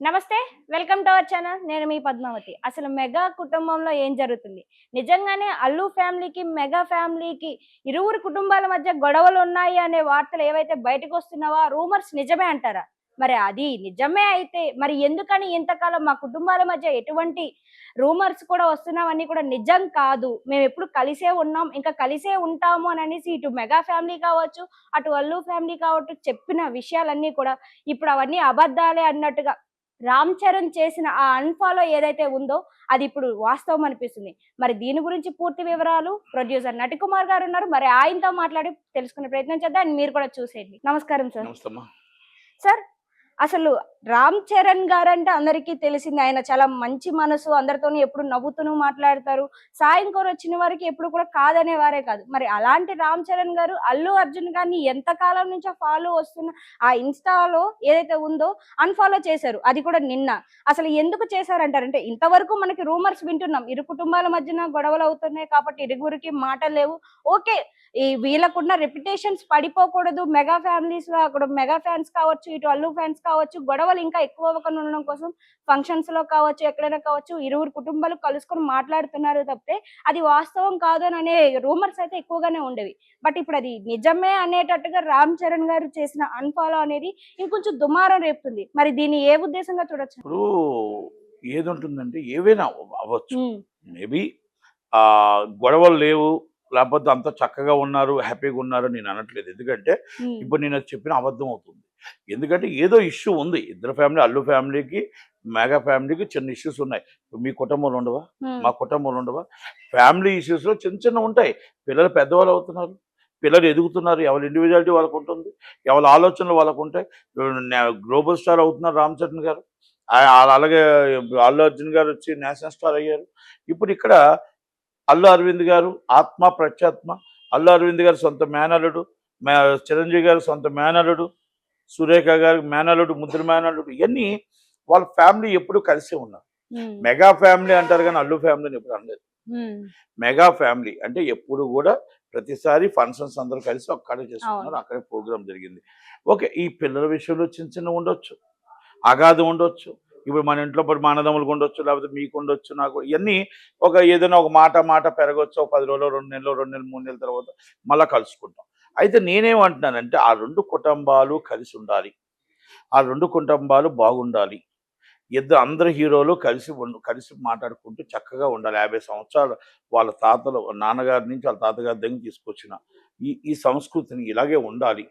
నమస్తే. Welcome to our channel. నేను మీ పద్మావతి. అసలు మెగా కుటుంబంలో ఏం జరుగుతుంది? నిజంగానే అల్లు ఫ్యామిలీకి, మెగా ఫ్యామిలీకి ఇరువురు కుటుంబాల మధ్య గొడవలున్నాయి అనే వార్తలు ఏవైతే బయటకొస్తున్నావో ఆ రూమర్స్ నిజమే అంటారా? మరి అది నిజమే అయితే మరి ఎందుకని ఇంతకాలం మా కుటుంబాల మధ్య ఎటువంటి రూమర్స్ కూడా వస్తున్నవన్నీ కూడా నిజం కాదు. మేమెప్పుడు కలిసే ఉన్నాం. ఇంకా కలిసే ఉంటాము అననేసి ఇటు మెగా ఫ్యామిలీ కావచ్చు, అటు అల్లు ఫ్యామిలీ కావచ్చు చెప్పిన విషయాలన్నీ కూడా ఇప్పుడు అవన్నీ అబద్ధాలే అన్నట్టుగా రామ్ చరణ్ చేసిన ఆ అన్‌ఫాలో ఏదైతే ఉందో, అది ఇప్పుడు వాస్తవం అనిపిస్తుంది. మరి దీని గురించి పూర్తి వివరాలు ప్రొడ్యూసర్ నటికుమార్ గారున్నారు. మరి ఆయనతో మాట్లాడి తెలుసుకునే ప్రయత్నం చేద్దాం. అండ్ మీరు కూడా చూసేయండి. నమస్కారం సార్. నమస్తే అమ్మా. సార్ అసలు 'రామ్ చరణ్' గారంటే అందరికీ తెలిసిందే. ఆయన చాలా మంచి మనసు. అందరితోని ఎప్పుడు నవ్వుతూను మాట్లాడతారు. సాయం కోరొచ్చిన వారికి ఎప్పుడు కూడా కాదనేవారే కాదు. మరి అలాంటి 'రామ్ చరణ్' గారు అల్లు అర్జున్ గారిని ఎంత కాలం నుంచో ఫాలో వస్తున్న ఆ ఇన్‌స్టాలో ఏదైతే ఉందో అన్‌ఫాలో చేశారు. అది కూడా నిన్న. అసలు ఎందుకు చేశారంటారు? అంటే ఇంతవరకు మనకి రూమర్స్ వింటున్నాం. ఇరు కుటుంబాల మధ్యన గొడవలవుతున్నాయి కాబట్టి ఇరుగురికి మాటలు లేవు. ఓకే. ఈ వీళ్ళకున్న రెప్యుటేషన్స్ పడిపోకూడదు. మెగా ఫ్యామిలీస్‌లో అక్కడ మెగా ఫ్యాన్స్ కావచ్చు, ఇటు అల్లు ఫ్యాన్స్ కావచ్చు, గొడవలు ఇంకా ఎక్కువ అవ్వకుండా ఉండడం కోసం ఫంక్షన్స్‌లో కావచ్చు, ఎక్కడైనా కావచ్చు ఇరువురు కుటుంబాలు కలుసుకొని మాట్లాడుతున్నారు తప్పితే, అది వాస్తవం కాదు అనే రూమర్స్ అయితే ఎక్కువగానే ఉండేవి. బట్ ఇప్పుడు అది నిజమే అనేటట్టుగా 'రామ్ చరణ్' గారు చేసిన అన్‌ఫాలో అనేది ఇంకొంచెం దుమారం రేపుతుంది. మరి దీన్ని ఏ ఉద్దేశంగా చూడొచ్చు? ఇప్పుడు ఏదుంటుందంటే ఏవైనా అవ్వచ్చు. హ్మ్. మేబీ గొడవలు లేవు, లేకపోతే అంతా చక్కగా ఉన్నారు, హ్యాపీగా ఉన్నారు నేను అనట్లేదు. ఎందుకంటే హ్మ్. ఇప్పుడు నేను అది చెప్పిన అబద్ధం అవుతుంది. ఎందుకంటే ఏదో ఇష్యూ ఉంది. ఇద్దరు ఫ్యామిలీ అల్లు ఫ్యామిలీకి, మెగా ఫ్యామిలీకి చిన్న ఇష్యూస్ ఉన్నాయి. మీ కుటుంబంలో ఉండవా? హ్మ్. మా కుటుంబంలో ఉండవా? ఫ్యామిలీ ఇష్యూస్‌లో చిన్న చిన్నవి ఉంటాయి. పిల్లలు పెద్దవాళ్ళు అవుతున్నారు. పిల్లలు ఎదుగుతున్నారు. ఎవరి ఇండివిడ్యువాలిటీ వాళ్ళకుంటుంది. ఎవరి ఆలోచనలు వాళ్ళకుంటాయి. గ్లోబల్ స్టార్ అవుతున్నారు రామ్ చరణ్ గారు. అలాగే అల్లు అర్జున్ గారు వచ్చి నేషనల్ స్టార్ అయ్యారు. ఇప్పుడు ఇక్కడ అల్లు అరవింద్ గారు ఆత్మ ప్రత్యాత్మ, అల్లు అరవింద్ గారి సొంత మేనల్లుడు, మే చిరంజీవి గారి సొంత మేనల్లుడు, సురేఖ గారి మేనల్లుడు, ముద్దుల మేనల్లుడు, ఇవన్నీ వాళ్ళ ఫ్యామిలీ ఎప్పుడు కలిసే ఉన్నారు. హ్మ్. మెగా ఫ్యామిలీ అంటారు కానీ అల్లు ఫ్యామిలీని ఎప్పుడు అనలేదు. హ్మ్. మెగా ఫ్యామిలీ అంటే ఎప్పుడు కూడా ప్రతిసారి ఫంక్షన్స్ అందరూ కలిసి అక్కడే చేసుకున్నారు. అవును. అక్కడే ప్రోగ్రామ్ జరిగింది. ఓకే. ఈ పిల్లల విషయంలో చిన్న చిన్నవి ఉండొచ్చు. అగాధం ఉండొచ్చు. ఇప్పుడు మన ఇంట్లో మా అన్నదమ్ములకు ఉండొచ్చు, లేకపోతే మీకు ఉండొచ్చు, నాకు ఇవన్నీ ఏదైనా ఒక మాట పెరగొచ్చు. ఒక 10 రోజులు, 2 నెలలు, 2 నెలలు, 3 నెలల తర్వాత మళ్ళా కలుసుకుంటాం. అయితే నేనేమంటున్నానంటే ఆ 2 కుటుంబాలు కలిసి ఉండాలి. ఆ 2 కుటుంబాలు బాగుండాలి. అందరు హీరోలు కలిసి మాట్లాడుకుంటూ చక్కగా ఉండాలి. 50 సంవత్సరాలు వాళ్ళ తాతలు నాన్నగారి నుంచి వాళ్ళ తాతగారి దగ్గర తీసుకొచ్చిన ఈ ఈ సంస్కృతిని ఇలాగే ఉండాలి.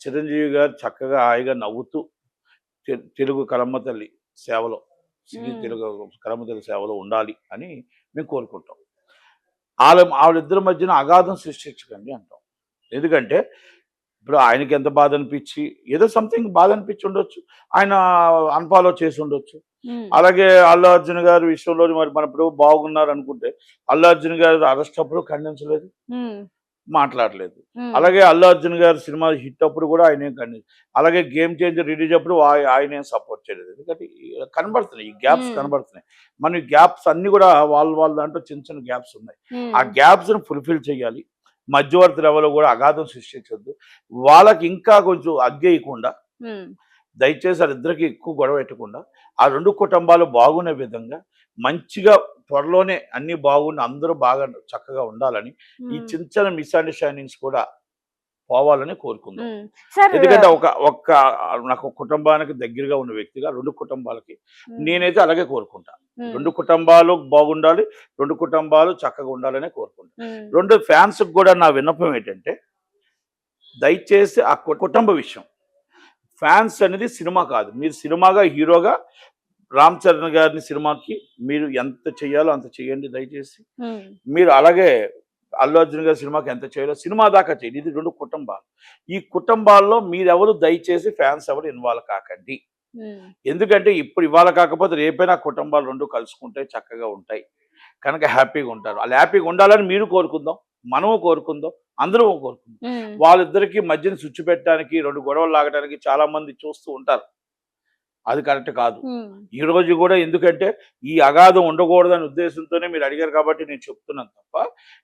చిరంజీవి గారు చక్కగా హాయిగా నవ్వుతూ తెలుగు కలమ్మ తల్లి సేవలో, సినీ హ్మ్. తెలుగు కలమ్మ తల్లి సేవలో ఉండాలి అని మేము కోరుకుంటాం. ఆవిడిద్దరి మధ్యన అగాధం సృష్టించకండి అంటాం. ఎందుకంటే ఇప్పుడు ఆయనకి ఎంత బాధ అనిపించి ఏదో సంథింగ్ బాధ అనిపించి ఉండొచ్చు. ఆయన అన్‌ఫాలో చేసి ఉండొచ్చు. హ్మ్. అలాగే అల్లు అర్జున్ గారి విషయంలో మరి మన ఇప్పుడు బాగున్నారు అనుకుంటే, అల్లు అర్జున్ గారి అరెస్ట్ అప్పుడు ఖండించలేదు. హ్మ్. మాట్లాడలేదు. హ్మ్. అలాగే అల్లు అర్జున్ గారి సినిమా హిట్ అప్పుడు కూడా ఆయనేం అలాగే 'గేమ్ చేంజర్' రిలీజ్ అప్పుడు ఆయనేం సపోర్ట్ చేయలేదు. ఎందుకంటే కనబడుతున్నాయి. ఈ గ్యాప్స్ హ్మ్. కనబడుతున్నాయి. మన ఈ గ్యాప్స్ అన్నీ కూడా వాళ్ళ దాంట్లో చిన్న చిన్న గ్యాప్స్ ఉన్నాయి. ఆ హ్మ్. గ్యాప్స్‌ని ఫుల్‌ఫిల్ చేయాలి. మధ్యవర్తి లెవెల్‌లో కూడా అగాధం సృష్టించొద్దు. వాళ్ళకి ఇంకా కొంచెం అగ్గేయకుండా హ్మ్. దయచేసి ఆళ్ళిద్దరికీ ఎక్కువ గొడవ పెట్టకుండా, ఆ 2 కుటుంబాలు బాగునే విధంగా మంచిగా త్వరలోనే అన్నీ బాగుండి అందరూ బాగా చక్కగా ఉండాలని, ఈ హ్మ్. చిన్న చిన్న మిస్‌అండర్‌స్టాండింగ్స్ కూడా పోవాలని కోరుకుందాం. హ్మ్. సార్ ఎందుకంటే ఒక్క నాకు కుటుంబానికి దగ్గరగా ఉన్న వ్యక్తిగా 2 కుటుంబాలకి హ్మ్. నేనైతే అలాగే కోరుకుంటా. హ్మ్. 2 కుటుంబాలు బాగుండాలి. 2 కుటుంబాలు చక్కగా ఉండాలనే కోరుకుంటా. హ్మ్. 2 ఫ్యాన్స్‌కి కూడా నా విన్నపం ఏంటంటే, దయచేసి ఆ కుటుంబ విషయం. ఫ్యాన్స్ అనేది సినిమా కాదు. మీరు సినిమాగా హీరోగా 'రామ్ చరణ్' గారిని సినిమాకి మీరు ఎంత చేయాలో అంత చేయండి దయచేసి. హ్మ్. మీరు అలాగే 'అల్లు అర్జున్' గారి సినిమాకి ఎంత చేయాలో సినిమా దాకా చేయండి. ఇది 2 కుటుంబాలు. ఈ కుటుంబాల్లో మీరెవరు దయచేసి ఫ్యాన్స్ ఎవరు ఇన్వాల్వ్ కాకండి. హ్మ్. ఎందుకంటే ఇప్పుడు ఇవాళ కాకపోతే రేపైనా కుటుంబాలు 2 కలుసుకుంటాయి, చక్కగా ఉంటాయి. కనుక హ్యాపీగా ఉంటారు. ఆళ్ళు హ్యాపీగా ఉండాలని మీరు కోరుకుందాం. మనము కోరుకుందాం. అందరము కోరుకుందాం. హ్మ్. వాళ్ళిద్దరికీ మధ్యన చిచ్చు పెట్టడానికి, 2 గొడవలు లాగడానికి చాలా మంది చూస్తూ ఉంటారు. అది కరెక్ట్ కాదు. హ్మ్. ఈరోజు గూడా ఎందుకంటే, ఈ అగాధం ఉండకూడదనే ఉద్దేశంతోనే మీరు అడిగారు కాబట్టి నేను చెప్తున్నాను తప్ప,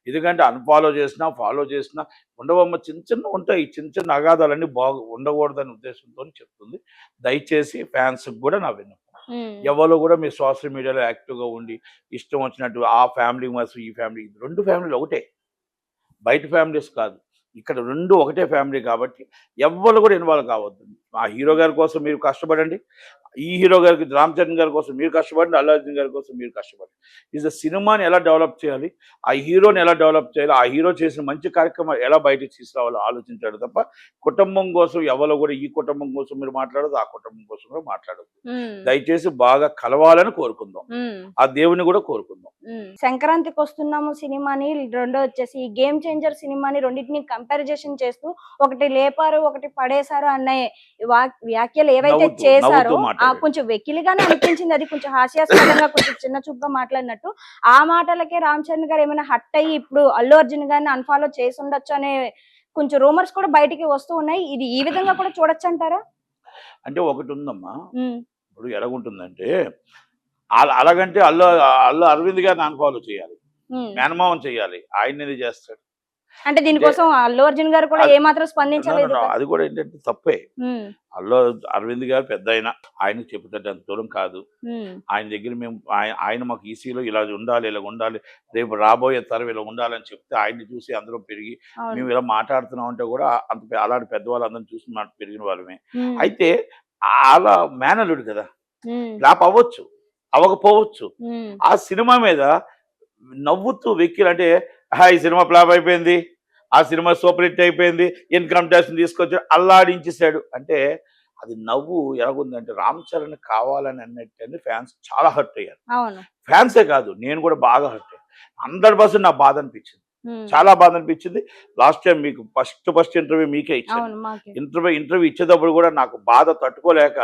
ఎందుకంటే అన్‌ఫాలో చేసినా, ఫాలో చేసినా ఉండవమ్మ చిన్న చిన్నవుంటాయి. ఈ చిన్న చిన్న అగాధాలన్నీ ఉండకూడదనే ఉద్దేశంతోని చెప్తుంది. దయచేసి ఫ్యాన్స్‌కి గూడా నా విన్నపం. ఎవరు కూడా మీరు సోషల్ మీడియాలో యాక్టివ్గా ఉండి ఇష్టం వచ్చినట్టు ఆ ఫ్యామిలీ మస్ ఈ ఫ్యామిలీ 2 ఫ్యామిలీలు ఒకటే, బయట ఫ్యామిలీస్ కాదు. ఇక్కడ 2 ఒకటే ఫ్యామిలీ కాబట్టి ఎవ్వరు కూడా ఇన్వాల్వ్ కావద్దు. ఆ హీరో గారి కోసం మీరు కష్టపడండి. ఈ హీరో గారికి రామ్ చరణ్ గారి కోసం మీరు కష్టపడండి. అల్లు అర్జున్ గారి కోసం మీరు కష్టపడండి. ఇది సినిమాని ఎలా డెవలప్ చేయాలి, ఆ హీరోని ఎలా డెవలప్ చేయాలి, ఆ హీరో చేసిన మంచి కార్యక్రమాలు ఎలా బయటకు తీసుకురావాలో ఆలోచించాడు తప్ప కుటుంబం కోసం ఎవరు కూడా ఈ కుటుంబం కోసం మీరు మాట్లాడదు, ఆ కుటుంబం కోసం కూడా మాట్లాడదు. దయచేసి బాగా కలవాలని కోరుకుందాం. ఆ దేవుని కూడా కోరుకుందాం. సంక్రాంతికి వస్తున్నాము సినిమాని, రెండో వచ్చేసి ఈ గేమ్ చేంజర్ సినిమాని రెండింటిని కంపారిజేషన్ చేస్తూ ఒకటి లేపారు ఒకటి పడేశారు అన్న వ్యాఖ్యలు ఏవైతే చేశారో కొంచెం వెకిలిగానే అనిపించింది. అది కొంచెం హాస్యాస్పదంగా కొంచెం చిన్న చూపుగా మాట్లాడినట్టు. ఆ మాటలకే రామ్ చరణ్ గారు ఏమైనా హట్ అయ్యి ఇప్పుడు అల్లు అర్జున్ గారిని అన్ఫాలో చేసి ఉండొచ్చు అనే కొంచెం రూమర్స్ కూడా బయటికి వస్తూ ఉన్నాయి. ఇది ఈ విధంగా కూడా చూడొచ్చు అంటారా? అంటే ఒకటి ఉందమ్మా, ఇప్పుడు ఎలాగుంటుందంటే అలాగంటే అల్లు అరవింద్ గారిని అన్ఫాలో చేయాలి, మేనమావం చేయాలి, ఆయన ఇది చేస్తాడు అంటే దీనికోసం అల్లు అర్జున్ గారు కూడా ఏమాత్రం స్పందించలేదు. అది కూడా ఏంటంటే తప్పే. అల్లు అరవింద్ గారు పెద్ద ఆయనకు చెప్తాడు అంత దూరం కాదు. ఆయన దగ్గర మేము ఆయన మాకు ఈసీలో ఇలా ఉండాలి, ఇలా ఉండాలి, రేపు రాబోయే తరం ఇలా ఉండాలని చెప్తే ఆయన్ని చూసి అందరం పెరిగి మేము ఇలా మాట్లాడుతున్నాం అంటే కూడా అంత అలాంటి పెద్దవాళ్ళు అందరం చూసి పెరిగిన వాళ్ళమే. అయితే అలా మేనలుడు కదా, ఫ్లాప్ అవ్వచ్చు అవ్వకపోవచ్చు. ఆ సినిమా మీద నవ్వుతూ వెక్కిలు అంటే ఈ సినిమా ఫ్లాప్ అయిపోయింది, ఆ సినిమా సూపర్ హిట్ అయిపోయింది, ఇన్కమ్ ట్యాక్స్ తీసుకొచ్చి అల్లాడించేశాడు అంటే అది నవ్వు ఎలాగుందంటే రామ్ చరణ్ కావాలని అన్నట్టు ఫ్యాన్స్ చాలా హర్ట్ అయ్యారు. ఫ్యాన్సే కాదు, నేను కూడా బాగా హర్ట్ అయ్యాను. 100% నా బాధ అనిపించింది, చాలా బాధ అనిపించింది. లాస్ట్ టైం మీకు ఫస్ట్ ఇంటర్వ్యూ మీకే ఇచ్చాను. ఇంటర్వ్యూ ఇచ్చేటప్పుడు కూడా నాకు బాధ తట్టుకోలేక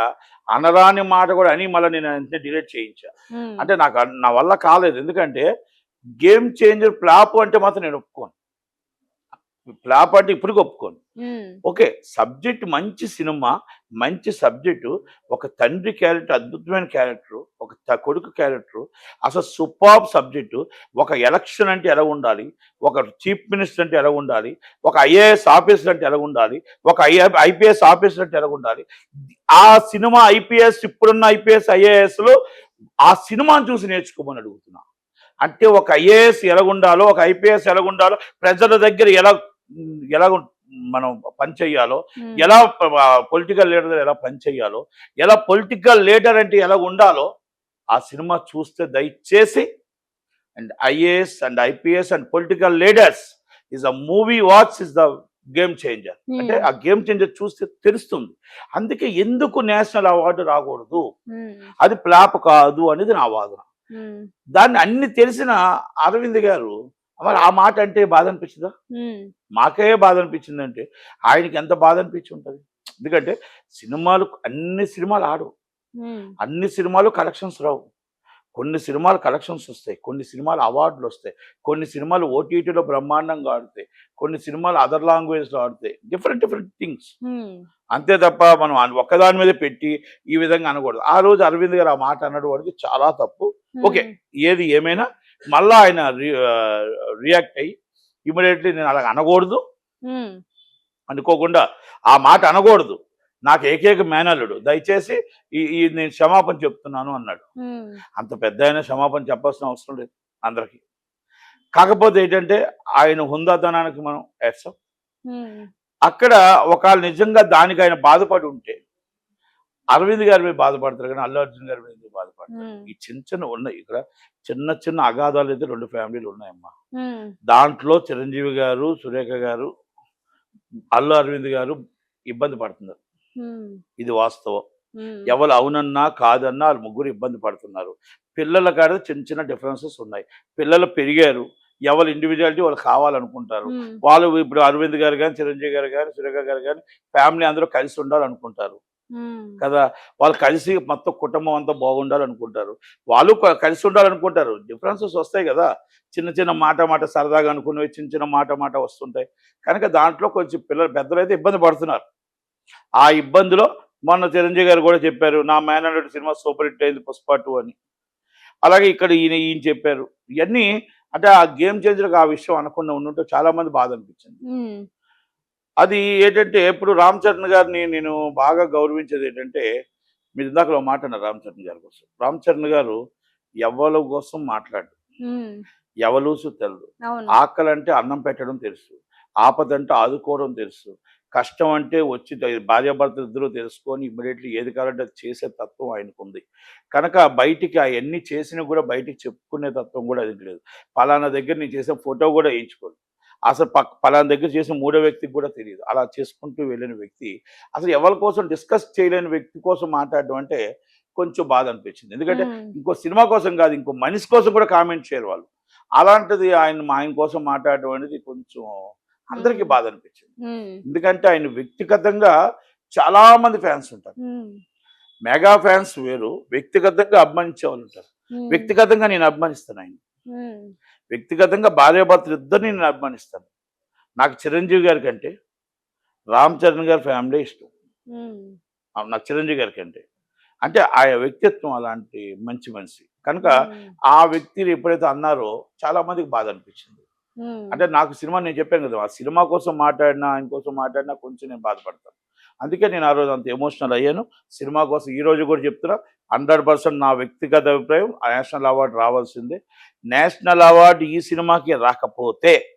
అనరాని మాట కూడా అని మళ్ళీ నేను అంతే డిలీట్ చేయించా. అంటే నాకు నా వల్ల కాలేదు. ఎందుకంటే గేమ్ చేంజర్ ఫ్లాప్ అంటే మాత్రం నేను ఒప్పుకోను. ఫ్లాప్ అంటే ఇప్పటికి ఒప్పుకోను. ఓకే, సబ్జెక్ట్ మంచి సినిమా, మంచి సబ్జెక్టు, ఒక తండ్రి క్యారెక్టర్ అద్భుతమైన క్యారెక్టరు, ఒక కొడుకు క్యారెక్టరు, అసలు సూపర్ సబ్జెక్టు. ఒక ఎలక్షన్ అంటే ఎలా ఉండాలి, ఒక చీఫ్ మినిస్టర్ అంటే ఎలా ఉండాలి, ఒక ఐఏఎస్ ఆఫీసర్ అంటే ఎలా ఉండాలి, ఒక ఐపీఎస్ ఆఫీసర్ అంటే ఎలా ఉండాలి. ఆ సినిమా ఐపీఎస్, ఇప్పుడున్న ఐపీఎస్ ఐఏఎస్లో ఆ సినిమాను చూసి నేర్చుకోమని అడుగుతున్నా. అంటే ఒక ఐఏఎస్ ఎలాగుండాలో, ఒక ఐపీఎస్ ఎలాగుండాలో, ప్రజల దగ్గర ఎలా మనం పనిచేయాలో, ఎలా పొలిటికల్ లీడర్ ఎలా పనిచేయాలో, ఎలా పొలిటికల్ లీడర్ అంటే ఎలా ఉండాలో ఆ సినిమా చూస్తే దయచేసి. And IAS and IPS and political leaders is a movie watch is the game changer. అంటే ఆ గేమ్ చేంజర్ చూస్తే తెలుస్తుంది. అందుకే ఎందుకు నేషనల్ అవార్డు రాకూడదు, అది ఫ్లాప్ కాదు అనేది నా వాదన. దాన్ని అన్ని తెలిసిన అరవింద్ గారు మరి ఆ మాట అంటే బాధ అనిపించిందా? మాకే బాధ అనిపించిందంటే ఆయనకి ఎంత బాధ అనిపించి ఉంటుంది. ఎందుకంటే అన్ని సినిమాలు ఆడు, అన్ని సినిమాలు కలెక్షన్స్ రావు. కొన్ని సినిమాలు కలెక్షన్స్ వస్తాయి, కొన్ని సినిమాలు అవార్డులు వస్తాయి, కొన్ని సినిమాలు ఓటీటీలో బ్రహ్మాండంగా ఆడుతాయి, కొన్ని సినిమాలు అదర్ లాంగ్వేజ్లో ఆడుతాయి. Different things. అంతే తప్ప మనం ఒక్కదాని మీద పెట్టి ఈ విధంగా అనకూడదు. ఆ రోజు అరవింద్ గారు ఆ మాట అన్నది వాడికి చాలా తప్పు. ఓకే, ఏది ఏమైనా మళ్ళా ఆయన రియాక్ట్ అయ్యి ఇమీడియట్లీ నేను అలా అనకూడదు, అనుకోకుండా ఆ మాట అనకూడదు, నాకు ఏకైక మేనల్లుడు, దయచేసి నేను క్షమాపణ చెప్తున్నాను అన్నాడు. అంత పెద్ద ఆయన క్షమాపణ చెప్పాల్సిన అవసరం లేదు అందరికి. కాకపోతే ఏంటంటే ఆయన హుందాతనానికి మనం యాక్సెప్ట్. అక్కడ ఒకవేళ నిజంగా దానికి ఆయన బాధపడి ఉంటే అరవింద్ గారి మీద బాధపడతారు, కానీ అల్లు అర్జున్ గారి మీద బాధపడతారు. ఈ చిన్న ఉన్నాయి, ఇక్కడ చిన్న అగాధాలు అయితే 2 ఫ్యామిలీలు ఉన్నాయమ్మా. దాంట్లో చిరంజీవి గారు, సురేఖ గారు, అల్లు అరవింద్ గారు ఇబ్బంది పడుతున్నారు. ఇది వాస్తవం. ఎవరు అవునన్నా కాదన్నా వాళ్ళు ముగ్గురు ఇబ్బంది పడుతున్నారు. పిల్లల కాడ చిన్న డిఫరెన్సెస్ ఉన్నాయి. పిల్లలు పెరిగారు, ఎవరు ఇండివిజువాలిటీ వాళ్ళు కావాలనుకుంటారు. వాళ్ళు ఇప్పుడు అరవింద్ గారు కానీ, చిరంజీవి గారు కానీ, సురేఖ గారు కానీ ఫ్యామిలీ అందరూ కలిసి ఉండాలనుకుంటారు కదా. వాళ్ళు కలిసి మొత్తం కుటుంబం అంతా బాగుండాలనుకుంటారు, వాళ్ళు కలిసి ఉండాలనుకుంటారు. డిఫరెన్సెస్ వస్తాయి కదా, చిన్న మాట సరదాగా అనుకునేవి చిన్న మాట వస్తుంటాయి. కనుక దాంట్లో కొంచెం పెద్దలు అయితే ఇబ్బంది పడుతున్నారు. ఆ ఇబ్బందిలో మొన్న చిరంజీవి గారు కూడా చెప్పారు, నా మేనల్లుడు సినిమా సూపర్ హిట్ అయింది పుష్ప 2 అని. అలాగే ఇక్కడ ఈయన చెప్పారు. ఇవన్నీ అంటే ఆ గేమ్ చేంజర్కి ఆ విషయం అనకుండా ఉండుంటే చాలా మంది బాధ అనిపించింది. అది ఏంటంటే ఇప్పుడు రామ్ చరణ్ గారిని నేను బాగా గౌరవించేది ఏంటంటే మీరు ఇందాక ఒక మాట అన్నారు రామ్ చరణ్ గారి కోసం. రామ్ చరణ్ గారు ఎవ్వల కోసం మాట్లాడు, ఉమ్, ఎవలూసు తెలదు. అవును. ఆకలంటే అన్నం పెట్టడం తెలుసు, ఆపదంటే ఆదుకోవడం తెలుసు, కష్టం అంటే వచ్చి భార్యాభర్తలు ఇద్దరూ తెలుసుకొని ఇమ్మీడియట్లీ ఏది కావాలంటే అది చేసే తత్వం ఆయనకుంది. కనుక బయటికి అవన్నీ చేసినా కూడా బయటికి చెప్పుకునే తత్వం కూడా అది లేదు. పలానా దగ్గర నేను చేసిన ఫోటో కూడా వేయించుకోడు. అసలు పలానా దగ్గర చేసిన మూడో వ్యక్తికి కూడా తెలియదు. అలా చేసుకుంటూ వెళ్ళిన వ్యక్తి అసలు ఎవరి కోసం డిస్కస్ చేయలేని వ్యక్తి కోసం మాట్లాడడం అంటే కొంచెం బాధ అనిపించింది. ఎందుకంటే ఉమ్, ఇంకో సినిమా కోసం కాదు, ఇంకో మనిషి కోసం కూడా కామెంట్ చేయరు వాళ్ళు. అలాంటిది ఆయన కోసం మాట్లాడడం అనేది కొంచెం అందరికీ ఉమ్, బాధ అనిపించింది. ఉమ్, ఎందుకంటే ఆయన వ్యక్తిగతంగా చాలా మంది ఫ్యాన్స్ ఉంటారు. ఉమ్, మెగా ఫ్యాన్స్ వేరు, వ్యక్తిగతంగా అభిమానించే వాళ్ళు ఉంటారు. ఉమ్, వ్యక్తిగతంగా నేను అభిమానిస్తాను ఆయన. ఉమ్, వ్యక్తిగతంగా భార్యాభర్తలు ఇద్దరిని నేను అభిమానిస్తాను. నాకు చిరంజీవి గారి కంటే రామ్ చరణ్ గారి ఫ్యామిలీ ఇష్టం. ఉమ్, నాకు చిరంజీవి గారి కంటే. అంటే ఆయన వ్యక్తిత్వం అలాంటి మంచి మనిషి. కనుక ఉమ్, ఆ వ్యక్తిని ఎప్పుడైతే అన్నారో చాలా మందికి బాధ అనిపించింది. ఉమ్, అంటే నాకు సినిమా నేను చెప్పాను కదా! ఆ సినిమా కోసం మాట్లాడినా, ఆయన కోసం మాట్లాడినా కొంచెం నేను బాధపడతాను. అందుకే నేను ఆ రోజు అంత ఎమోషనల్ అయ్యాను. సినిమా కోసం ఈరోజు కూడా చెప్తున్నా, 100% నా వ్యక్తిగత అభిప్రాయం నేషనల్ అవార్డ్ రావాల్సిందే. నేషనల్ అవార్డ్ ఈ సినిమాకి రాకపోతే